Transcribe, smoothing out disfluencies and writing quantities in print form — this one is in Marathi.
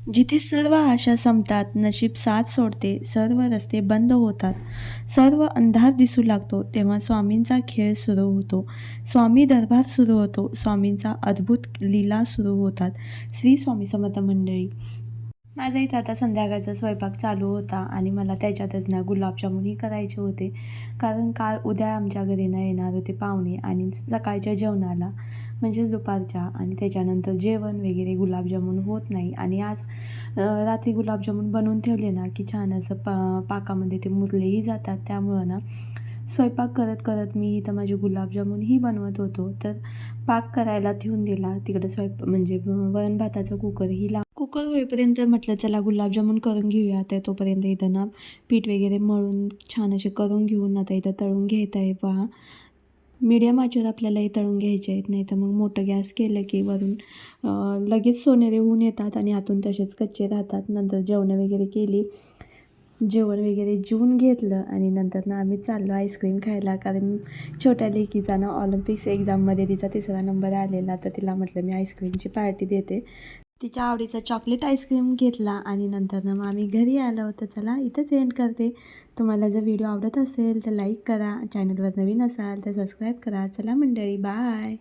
जिथे सर्व आशा संपतात, नशीब साथ सोडते, सर्व रस्ते बंद होतात, सर्व अंधार दिसू लागतो, तेव्हा स्वामींचा खेळ सुरू होतो. स्वामी दरबार सुरू होतो. स्वामींचा अद्भुत लीला सुरू होतात. श्री स्वामी समर्थ मंडळी. माझा इथं आता संध्याकाळचा स्वयंपाक चालू होता आणि मला त्याच्यातच ना गुलाबजामुनही करायचे होते. कारण उद्या आमच्या घरी ना येणार होते पाहुणे आणि सकाळच्या जेवणाला म्हणजेच दुपारच्या आणि त्याच्यानंतर जेवण वगैरे गुलाबजामुन होत नाही आणि आज रात्री गुलाबजामुन बनवून ठेवले ना की छान असं पाकामध्ये ते मुरलेही जातात. त्यामुळं ना स्वयंपाक करत करत मी इथं माझे गुलाबजामुनही बनवत होतो. तर पाक करायला ठेवून दिला तिकडं म्हणजे वरण भाताचा कुकरही कुकर होईपर्यंत म्हटलं चला गुलाबजामुन करून घेऊया. तर तोपर्यंत इथं ना पीठ वगैरे मळून छान असे करून घेऊन आता इथं तळून घेत आहे पहा. मीडियम आचेवर आपल्याला हे तळून घ्यायचे आहेत, नाही तर मग मोठं गॅस केलं की वरून लगेच सोनेरी होऊन येतात आणि आतून तसेच कच्चे राहतात. नंतर जेवणं वगैरे केली, जेवण वगैरे जेवून घेतलं आणि नंतर ना आम्ही चाललो आईस्क्रीम खायला. कारण छोट्या लेकीचा ना ऑलिम्पिक्स एक्झाममध्ये तिचा 3रा नंबर आलेला, तर तिला म्हटलं मी आईस्क्रीमची पार्टी देते. तिच्या आवडीचा चॉकलेट आईस्क्रीम घेतला आणि नंतर मग आम्ही घरी आलो. तर चला इथंच एंड करते. तुम्हाला जर व्हिडिओ आवडत असेल तर लाईक करा, चॅनलवर नवीन असाल तर सबस्क्राईब करा. चला मंडळी, बाय.